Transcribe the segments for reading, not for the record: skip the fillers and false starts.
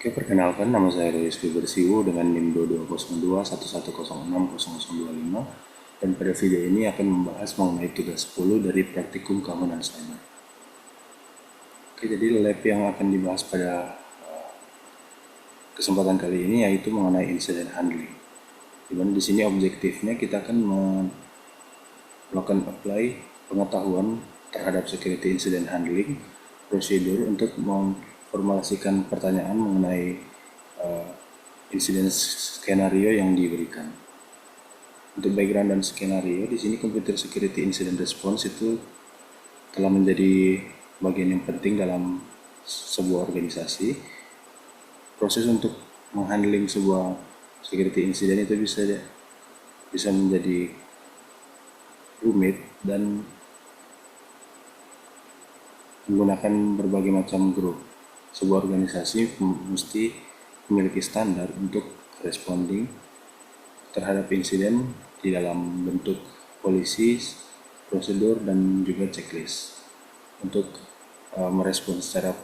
Oke, perkenalkan nama saya Rizky Bersiwo dengan NIM 220211060025 dan pada video ini akan membahas mengenai tugas 10 dari praktikum keamanan cyber. Oke, jadi lab yang akan dibahas pada kesempatan kali ini yaitu mengenai incident handling. Dimana di sini objektifnya kita akan melakukan apply pengetahuan terhadap security incident handling, prosedur untuk memformulasikan pertanyaan mengenai insiden skenario yang diberikan. Untuk background dan skenario, di sini computer security incident response itu telah menjadi bagian yang penting dalam sebuah organisasi. Proses untuk menghandling sebuah security incident itu bisa menjadi rumit dan menggunakan berbagai macam grup. Sebuah organisasi mesti memiliki standar untuk responding terhadap insiden di dalam bentuk polisi, prosedur, dan juga checklist untuk merespons secara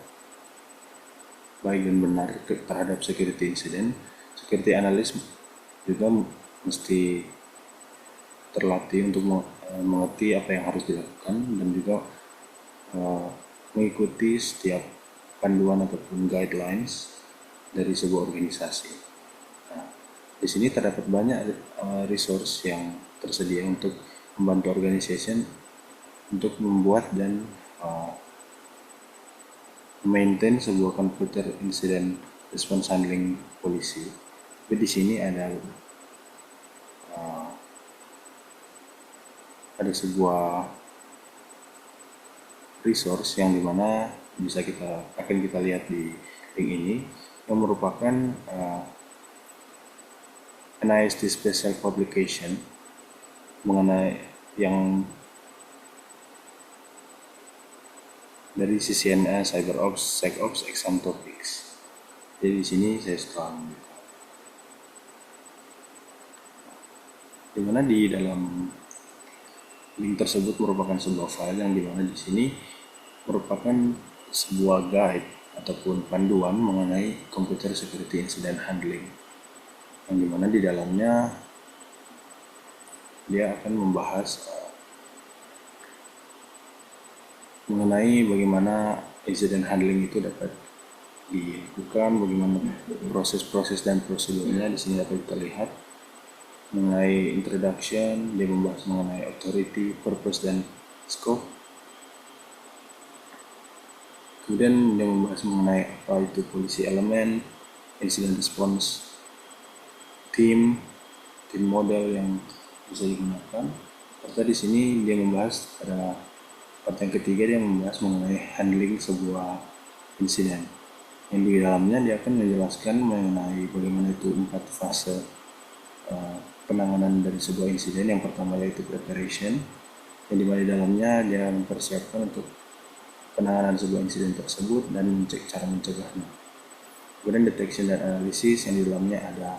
baik dan benar terhadap security incident. Security analyst juga mesti terlatih untuk mengerti apa yang harus dilakukan dan juga mengikuti setiap panduan ataupun guidelines dari sebuah organisasi. Nah, di sini terdapat banyak resource yang tersedia untuk membantu organisasi untuk membuat dan maintain sebuah computer incident response handling policy. Tapi di sini ada sebuah resource yang dimana akan kita lihat di link ini, yang merupakan NIST Special Publication mengenai yang dari CCNA CyberOps, SecOps, Exam Topics. Jadi di sini saya scroll. Dimana di dalam link tersebut merupakan sebuah file yang dimana di sini merupakan sebuah guide ataupun panduan mengenai computer security incident handling, yang dimana di dalamnya dia akan membahas mengenai bagaimana incident handling itu dapat dilakukan, bagaimana proses-proses dan prosedurnya. Di sini dapat kita lihat mengenai introduction, dia membahas mengenai authority, purpose, dan scope. Kemudian dia membahas mengenai apa itu policy element, incident response team model yang bisa digunakan. Serta di sini dia membahas pada part yang ketiga, dia membahas mengenai handling sebuah insiden, yang di dalamnya dia akan menjelaskan mengenai bagaimana itu 4 fase penanganan dari sebuah insiden. Yang pertama yaitu preparation, yang dimana di dalamnya dia mempersiapkan untuk penanganan sebuah insiden tersebut dan cara mencegahnya. Kemudian detection dan analysis, yang di dalamnya ada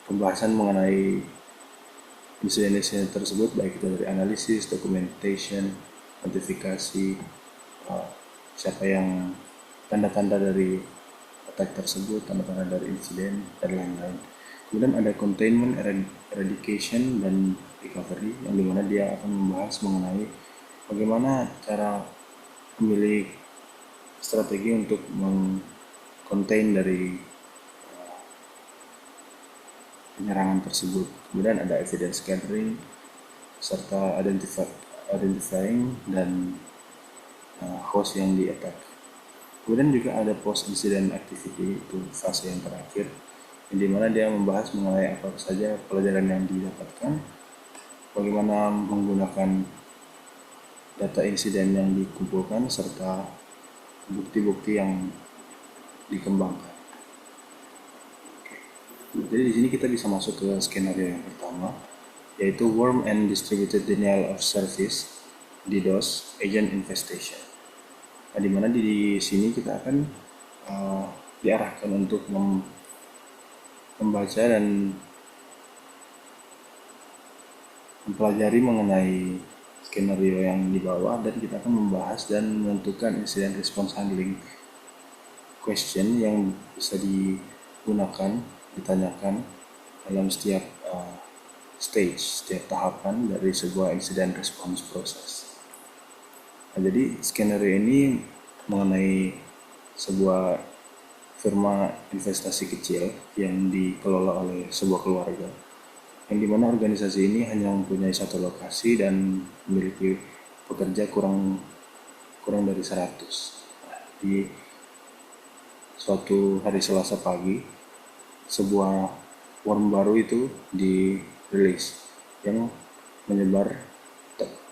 pembahasan mengenai insiden-insiden tersebut, baik itu dari analisis, documentation, notifikasi, siapa yang tanda-tanda dari attack tersebut, tanda-tanda dari insiden, dan lain-lain. Kemudian ada containment, eradication, dan recovery, yang dimana dia akan membahas mengenai bagaimana cara memilih strategi untuk meng-contain dari penyerangan tersebut. Kemudian ada evidence gathering serta identifying dan host yang di-attack. Kemudian juga ada post incident activity, itu fase yang terakhir, yang dimana dia membahas mengenai apa saja pelajaran yang didapatkan, bagaimana menggunakan data insiden yang dikumpulkan, serta bukti-bukti yang dikembangkan. Jadi di sini kita bisa masuk ke skenario yang pertama, yaitu Worm and Distributed Denial of Service (DDoS) Agent Infestation. Nah, dimana di sini kita akan diarahkan untuk membaca dan mempelajari mengenai skenario yang di bawah, dan kita akan membahas dan menentukan incident response handling question yang bisa digunakan, ditanyakan dalam setiap stage, setiap tahapan dari sebuah incident response process. Nah, jadi skenario ini mengenai sebuah firma investasi kecil yang dikelola oleh sebuah keluarga, yang dimana organisasi ini hanya mempunyai satu lokasi dan memiliki pekerja kurang dari 100. Nah, di suatu hari Selasa pagi, sebuah worm baru itu dirilis yang menyebar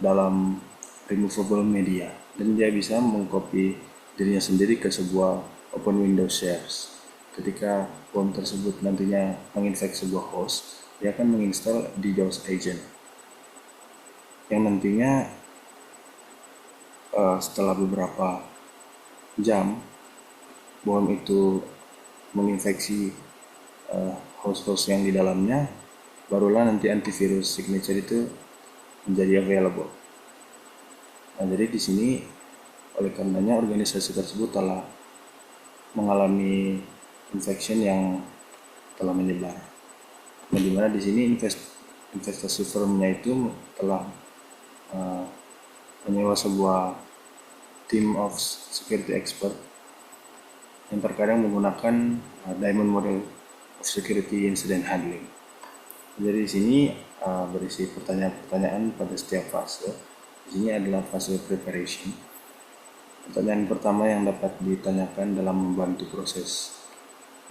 dalam removable media, dan dia bisa mengcopy dirinya sendiri ke sebuah open window shares. Ketika worm tersebut nantinya menginfek sebuah host, dia akan menginstal DDoS agent yang nantinya setelah beberapa jam worm itu menginfeksi host-host yang di dalamnya, barulah nanti antivirus signature itu menjadi available. Nah, jadi di sini oleh karenanya organisasi tersebut telah mengalami infection yang telah menyebar. Nah, di mana di sini investasi firmnya itu telah menyewa sebuah team of security expert yang terkadang menggunakan Diamond Model of Security Incident Handling. Jadi di sini berisi pertanyaan-pertanyaan pada setiap fase. Di sini adalah fase preparation. Pertanyaan pertama yang dapat ditanyakan dalam membantu proses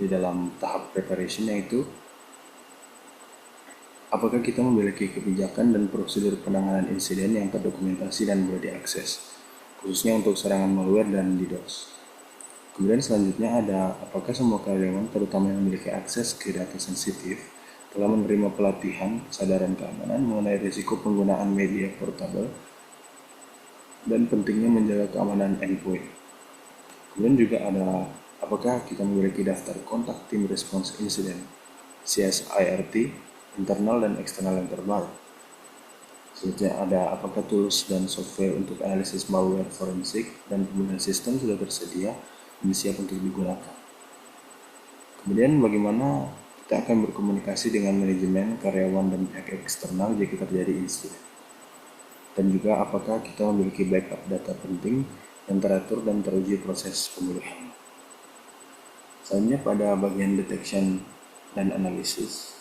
di dalam tahap preparation yaitu, apakah kita memiliki kebijakan dan prosedur penanganan insiden yang terdokumentasi dan boleh diakses, khususnya untuk serangan malware dan DDoS. Kemudian selanjutnya ada, apakah semua karyawan, terutama yang memiliki akses ke data sensitif, telah menerima pelatihan kesadaran keamanan mengenai risiko penggunaan media portable dan pentingnya menjaga keamanan endpoint. Kemudian juga ada, apakah kita memiliki daftar kontak tim response incident CSIRT internal dan eksternal yang terbaru. Selanjutnya ada, apakah tools dan software untuk analisis malware forensik dan pemulihan sistem sudah tersedia dan siap untuk digunakan. Kemudian bagaimana kita akan berkomunikasi dengan manajemen, karyawan, dan pihak eksternal jika terjadi insiden. Dan juga apakah kita memiliki backup data penting yang teratur dan teruji proses pemulihan. Selanjutnya pada bagian detection dan analisis,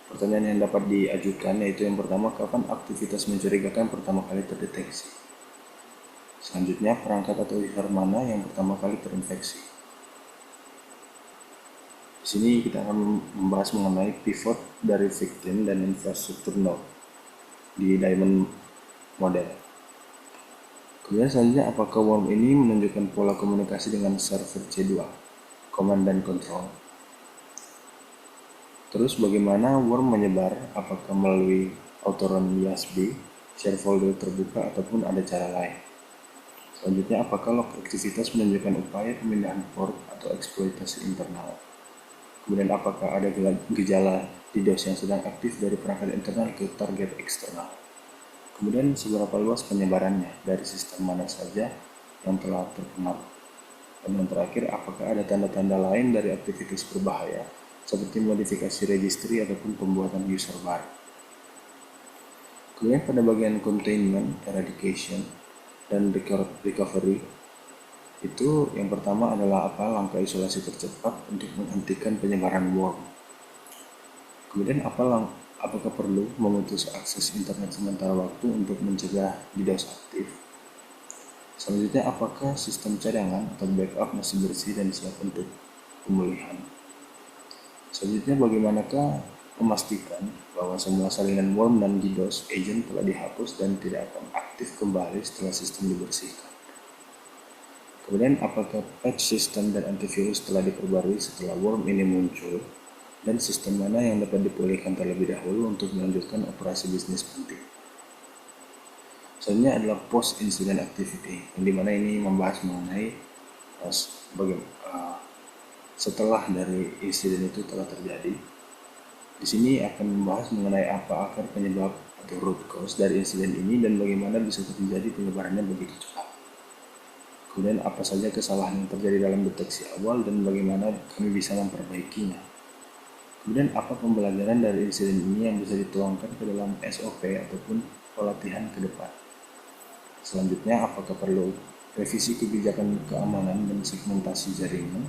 pertanyaan yang dapat diajukan yaitu yang pertama, kapan aktivitas mencurigakan pertama kali terdeteksi. Selanjutnya, perangkat atau user mana yang pertama kali terinfeksi. Di sini kita akan membahas mengenai pivot dari victim dan infrastruktur node di Diamond Model. Kemudian selanjutnya, apakah worm ini menunjukkan pola komunikasi dengan server C2, command dan control. Terus bagaimana worm menyebar, apakah melalui autorun USB, share folder terbuka, ataupun ada cara lain. Selanjutnya, apakah log aktivitas menunjukkan upaya pemindahan port atau eksploitasi internal. Kemudian apakah ada gejala DDoS yang sedang aktif dari perangkat internal ke target eksternal. Kemudian seberapa luas penyebarannya, dari sistem mana saja yang telah terkenal. Dan yang terakhir, apakah ada tanda-tanda lain dari aktivitas berbahaya seperti modifikasi registry ataupun pembuatan user baru. Kemudian pada bagian containment, eradication, dan recovery, itu yang pertama adalah apa langkah isolasi tercepat untuk menghentikan penyebaran worm. Kemudian apakah perlu memutus akses internet sementara waktu untuk mencegah DDoS aktif. Selanjutnya, apakah sistem cadangan atau backup masih bersih dan siap untuk pemulihan. Selanjutnya, bagaimanakah memastikan bahwa semua salinan worm dan DDoS agent telah dihapus dan tidak akan aktif kembali setelah sistem dibersihkan. Kemudian, apakah patch sistem dan antivirus telah diperbarui setelah worm ini muncul, dan sistem mana yang dapat dipulihkan terlebih dahulu untuk melanjutkan operasi bisnis penting. Selanjutnya adalah post incident activity, yang dimana ini membahas mengenai setelah dari insiden itu telah terjadi. Di sini akan membahas mengenai apa akar penyebab atau root cause dari insiden ini dan bagaimana bisa terjadi penyebarannya begitu cepat. Kemudian apa saja kesalahan yang terjadi dalam deteksi awal dan bagaimana kami bisa memperbaikinya. Kemudian apa pembelajaran dari insiden ini yang bisa dituangkan ke dalam SOP ataupun pelatihan ke depan. Selanjutnya, apakah perlu revisi kebijakan keamanan dan segmentasi jaringan.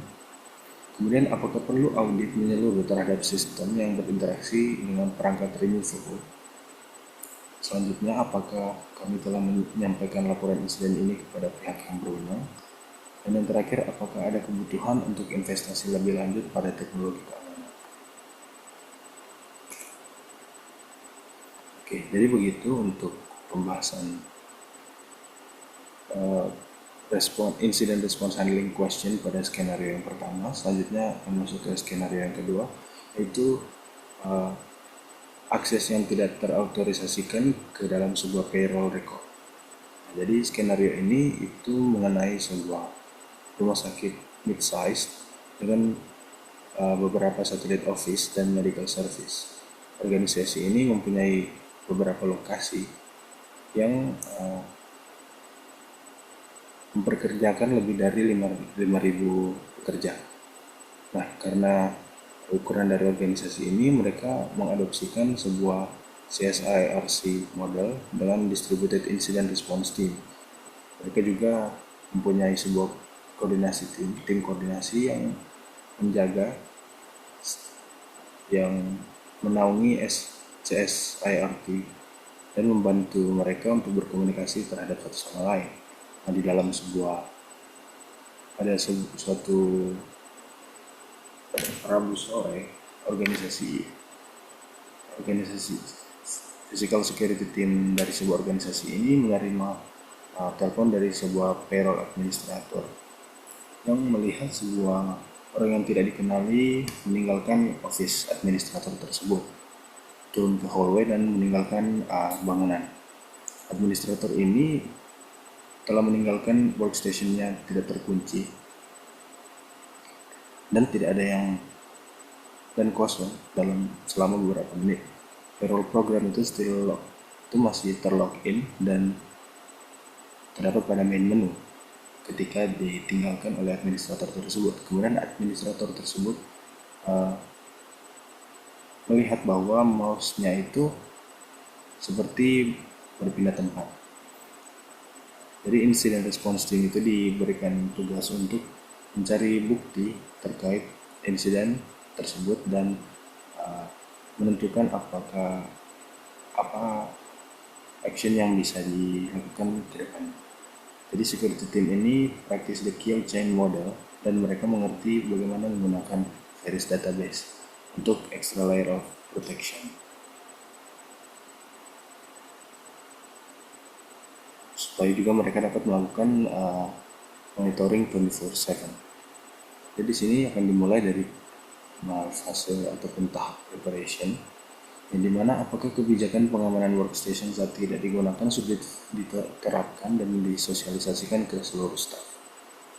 Kemudian, apakah perlu audit menyeluruh terhadap sistem yang berinteraksi dengan perangkat removable. Selanjutnya, apakah kami telah menyampaikan laporan insiden ini kepada pihak yang berwenang? Dan yang terakhir, apakah ada kebutuhan untuk investasi lebih lanjut pada teknologi keamanan? Oke, jadi begitu untuk pembahasan incident response handling question pada skenario yang pertama. Selanjutnya akan masuk ke skenario yang kedua, yaitu akses yang tidak terautorisasikan ke dalam sebuah payroll record. Nah, jadi skenario ini itu mengenai sebuah rumah sakit mid-size dengan beberapa satellite office dan medical service. Organisasi ini mempunyai beberapa lokasi yang memperkerjakan lebih dari 5.000 pekerja. Nah, karena ukuran dari organisasi ini, mereka mengadopsikan sebuah CSIRC model dengan Distributed Incident Response Team. Mereka juga mempunyai sebuah koordinasi tim koordinasi yang menjaga, yang menaungi CSIRT dan membantu mereka untuk berkomunikasi terhadap satu sama lain. Nah, di dalam suatu Rabu sore, organisasi physical security team dari sebuah organisasi ini menerima telepon dari sebuah payroll administrator yang melihat sebuah orang yang tidak dikenali meninggalkan office administrator tersebut, turun ke hallway dan meninggalkan bangunan. Administrator ini telah meninggalkan workstation-nya tidak terkunci dan tidak ada yang dan kosong selama beberapa menit. Payroll program itu masih terlogin dan terdapat pada main menu ketika ditinggalkan oleh administrator tersebut. Kemudian administrator tersebut melihat bahwa mouse-nya itu seperti berpindah tempat. Jadi incident response team itu diberikan tugas untuk mencari bukti terkait insiden tersebut dan menentukan apa action yang bisa dilakukan ke depan. Jadi security team ini practice the kill chain model dan mereka mengerti bagaimana menggunakan various database untuk extra layer of protection. Supaya juga mereka dapat melakukan monitoring 24/7. Jadi di sini akan dimulai dari fase ataupun tahap preparation, yang dimana apakah kebijakan pengamanan workstation saat tidak digunakan sudah diterapkan dan disosialisasikan ke seluruh staf.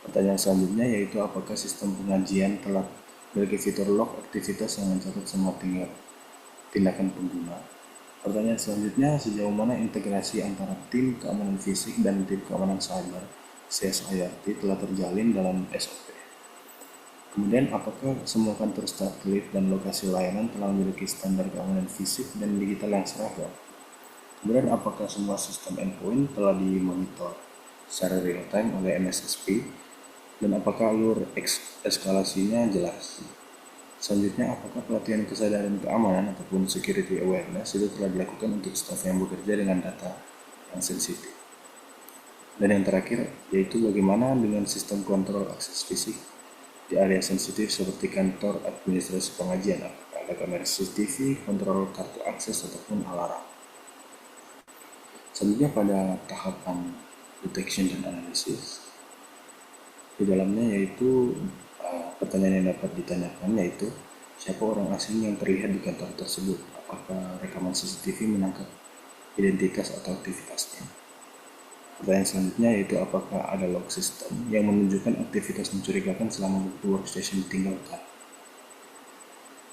Pertanyaan selanjutnya yaitu apakah sistem pengajian telah memiliki fitur log aktivitas yang mencatat semua tindakan pengguna. Pertanyaan selanjutnya, sejauh mana integrasi antara tim keamanan fisik dan tim keamanan cyber CSIRT telah terjalin dalam SOP. Kemudian, apakah semua kantor satelit dan lokasi layanan telah memiliki standar keamanan fisik dan digital yang seragam? Kemudian, apakah semua sistem endpoint telah dimonitor secara real time oleh MSSP? Dan apakah alur eskalasinya jelas? Selanjutnya, apakah pelatihan kesadaran keamanan ataupun security awareness itu telah dilakukan untuk staf yang bekerja dengan data yang sensitif? Dan yang terakhir, yaitu bagaimana dengan sistem kontrol akses fisik di area sensitif seperti kantor administrasi pengajian, apakah ada kamera CCTV, kontrol kartu akses ataupun alarm. Selanjutnya pada tahapan detection dan analisis, di dalamnya yaitu pertanyaan yang dapat ditanyakan yaitu siapa orang asing yang terlihat di kantor tersebut, apakah rekaman CCTV menangkap identitas atau aktivitasnya. Pertanyaan selanjutnya yaitu apakah ada log system yang menunjukkan aktivitas mencurigakan selama waktu workstation ditinggalkan.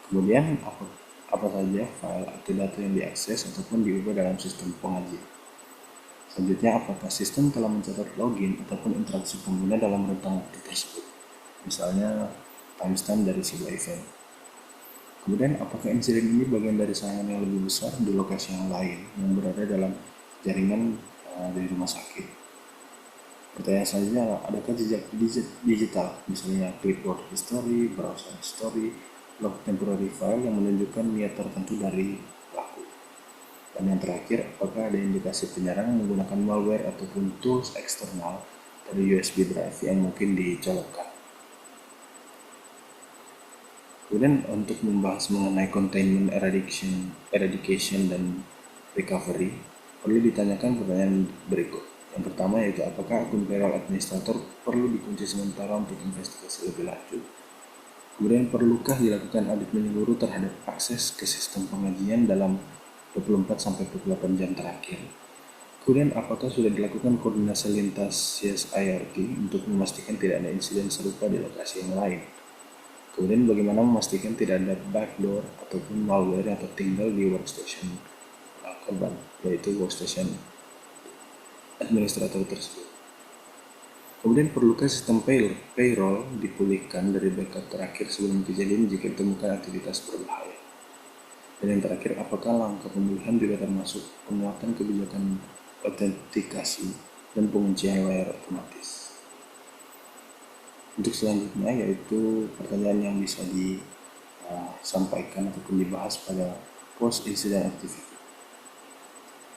Kemudian apa saja file atau data yang diakses ataupun diubah dalam sistem pengajian. Selanjutnya, apakah sistem telah mencatat login ataupun interaksi pengguna dalam rentang waktu tersebut, misalnya timestamp dari sebuah event. Kemudian, apakah insiden ini bagian dari serangan yang lebih besar di lokasi yang lain yang berada dalam jaringan dari rumah sakit? Pertanyaan selanjutnya, adakah jejak digital, misalnya clipboard history, browser history, log temporary file yang menunjukkan niat tertentu dari pelaku? Dan yang terakhir, apakah ada indikasi penyerang menggunakan malware ataupun tools eksternal dari USB drive yang mungkin dicolokkan? Kemudian untuk membahas mengenai containment eradication dan recovery, perlu ditanyakan pertanyaan berikut. Yang pertama yaitu apakah akun payroll administrator perlu dikunci sementara untuk investigasi lebih lanjut? Kemudian perlukah dilakukan audit menyeluruh terhadap akses ke sistem pengajian dalam 24-28 jam terakhir? Kemudian apakah sudah dilakukan koordinasi lintas CSIRT untuk memastikan tidak ada insiden serupa di lokasi yang lain? Kemudian bagaimana memastikan tidak ada backdoor ataupun malware yang tertinggal di workstation korban, yaitu workstation administrator tersebut. Kemudian perlukah sistem payroll dipulihkan dari backup terakhir sebelum kejadian jika ditemukan aktivitas berbahaya? Dan yang terakhir, apakah langkah pemulihan juga termasuk penguatan kebijakan autentikasi dan penguncian layar otomatis? Untuk selanjutnya yaitu pertanyaan yang bisa disampaikan ataupun dibahas pada post incident activity.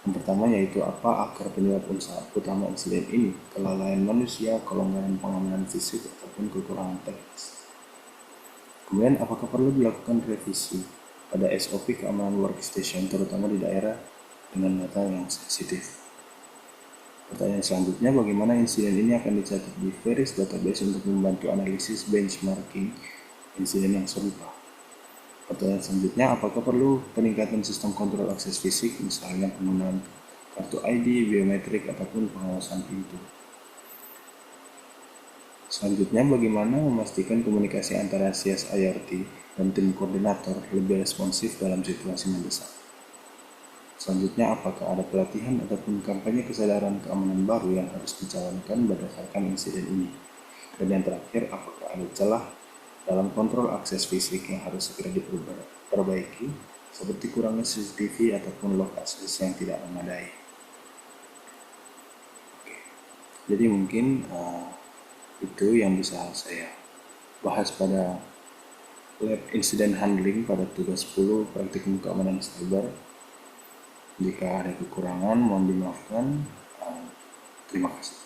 Yang pertama yaitu apa akar penyebab utama insiden ini, kelalaian manusia, kelonggaran pengamanan fisik, ataupun kekurangan teknis. Kemudian apakah perlu dilakukan revisi pada SOP keamanan workstation terutama di daerah dengan data yang sensitif? Pertanyaan selanjutnya, bagaimana insiden ini akan dicatat di Veris database untuk membantu analisis benchmarking insiden yang serupa? Pertanyaan selanjutnya, apakah perlu peningkatan sistem kontrol akses fisik, misalnya penggunaan kartu ID, biometrik, ataupun pengawasan pintu? Selanjutnya, bagaimana memastikan komunikasi antara CSIRT dan tim koordinator lebih responsif dalam situasi mendesak? Selanjutnya, apakah ada pelatihan ataupun kampanye kesadaran keamanan baru yang harus dijalankan berdasarkan insiden ini? Dan yang terakhir, apakah ada celah dalam kontrol akses fisik yang harus segera diperbaiki, seperti kurangnya CCTV ataupun log akses yang tidak memadai? Oke. Jadi mungkin itu yang bisa saya bahas pada lab incident handling pada tugas 10 praktikum keamanan cyber. Jika ada kekurangan, mohon dimaafkan. Terima kasih.